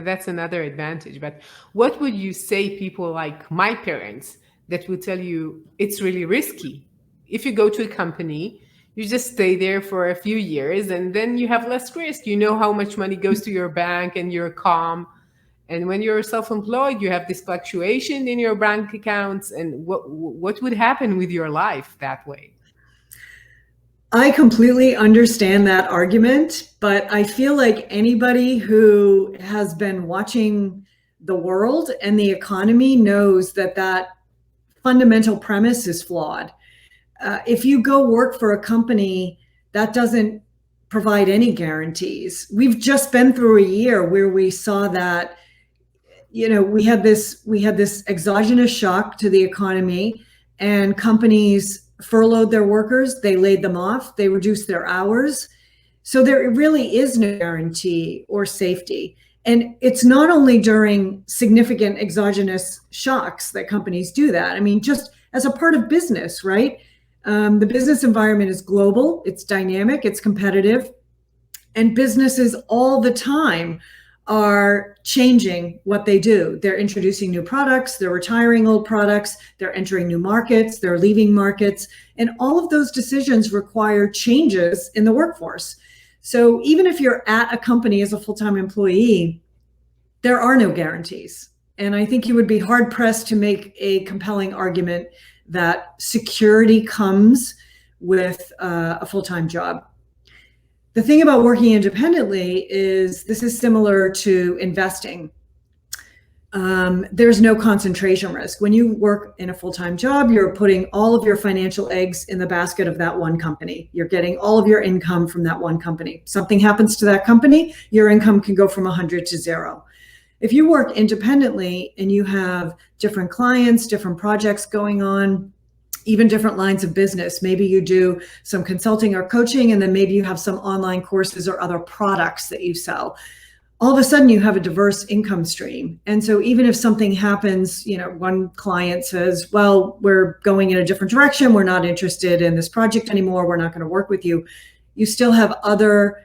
That's another advantage. But what would you say people like my parents that would tell you it's really risky? If you go to a company, you just stay there for a few years and then you have less risk. You know how much money goes to your bank and you're calm. And when you're self-employed, you have this fluctuation in your bank accounts. And what would happen with your life that way? I completely understand that argument, but I feel like anybody who has been watching the world and the economy knows that that fundamental premise is flawed. If you go work for a company, that doesn't provide any guarantees. We've just been through a year where we saw that, we had this exogenous shock to the economy, and companies furloughed their workers, they laid them off, they reduced their hours. So there really is no guarantee or safety. And it's not only during significant exogenous shocks that companies do that. I mean, just as a part of business, right? The business environment is global, it's dynamic, it's competitive, and businesses all the time are changing what they do. They're introducing new products, they're retiring old products, they're entering new markets, they're leaving markets, and all of those decisions require changes in the workforce. So even if you're at a company as a full-time employee, there are no guarantees. And I think you would be hard pressed to make a compelling argument that security comes with a full-time job. The thing about working independently is this is similar to investing. There's no concentration risk. When you work in a full-time job, you're putting all of your financial eggs in the basket of that one company. You're getting all of your income from that one company. Something happens to that company, your income can go from 100 to 0. If you work independently and you have different clients, different projects going on, even different lines of business, maybe you do some consulting or coaching, and then maybe you have some online courses or other products that you sell. All of a sudden you have a diverse income stream. And so even if something happens, one client says, well, we're going in a different direction, we're not interested in this project anymore, we're not going to work with you, you still have other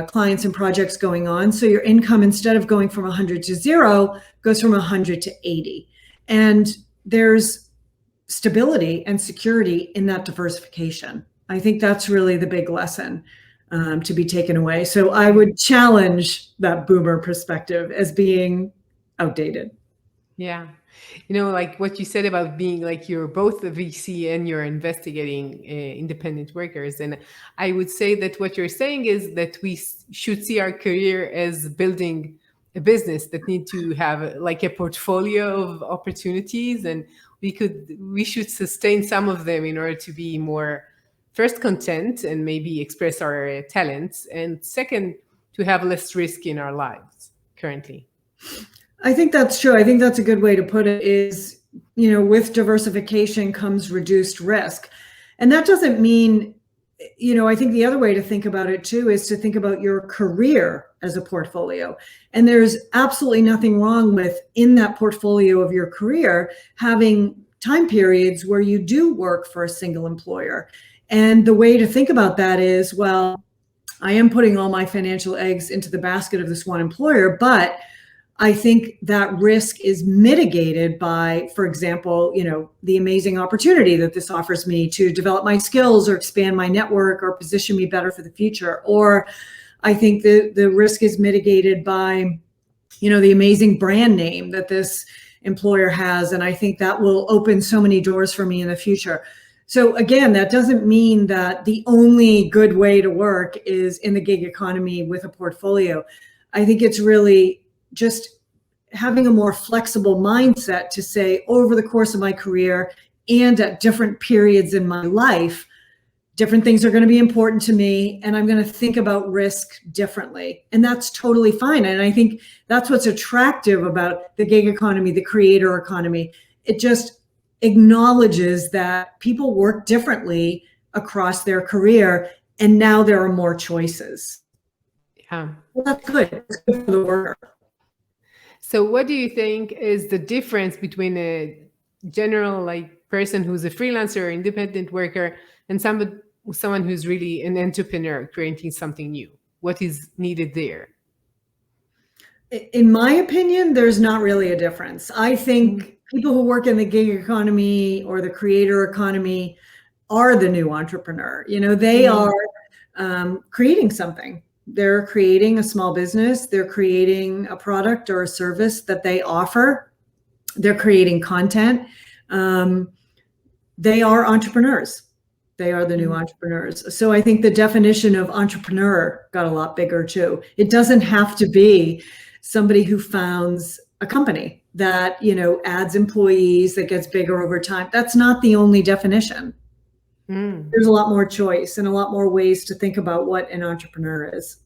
clients and projects going on. So your income, instead of going from 100 to 0, goes from 100 to 80. And there's stability and security in that diversification. I think that's really the big lesson to be taken away. So I would challenge that boomer perspective as being outdated. Yeah. Like what you said about being like you're both a VC and you're investigating independent workers. And I would say that what you're saying is that we should see our career as building a business that need to have like a portfolio of opportunities, and we should sustain some of them in order to be more, first, content and maybe express our talents, and second, to have less risk in our lives currently. I think that's true. I think that's a good way to put it is, with diversification comes reduced risk. And that doesn't mean, I think the other way to think about it too is to think about your career as a portfolio. And there's absolutely nothing wrong with, in that portfolio of your career, having time periods where you do work for a single employer. And the way to think about that is, well, I am putting all my financial eggs into the basket of this one employer, but I think that risk is mitigated by, for example, the amazing opportunity that this offers me to develop my skills or expand my network or position me better for the future. Or I think the risk is mitigated by, the amazing brand name that this employer has. And I think that will open so many doors for me in the future. So again, that doesn't mean that the only good way to work is in the gig economy with a portfolio. I think it's really just having a more flexible mindset to say, over the course of my career and at different periods in my life, different things are going to be important to me, and I'm going to think about risk differently. And that's totally fine. And I think that's what's attractive about the gig economy, the creator economy. It just acknowledges that people work differently across their career, and now there are more choices. Yeah. Well, that's good. It's good for the worker. So what do you think is the difference between a general person who's a freelancer or independent worker and someone who's really an entrepreneur creating something new? What is needed there? In my opinion, there's not really a difference. I think people who work in the gig economy or the creator economy are the new entrepreneur. They are creating something. They're creating a small business. They're creating a product or a service that they offer. They're creating content. They are entrepreneurs. They are the new entrepreneurs. So I think the definition of entrepreneur got a lot bigger too. It doesn't have to be somebody who founds a company that, adds employees, that gets bigger over time. That's not the only definition. There's a lot more choice and a lot more ways to think about what an entrepreneur is.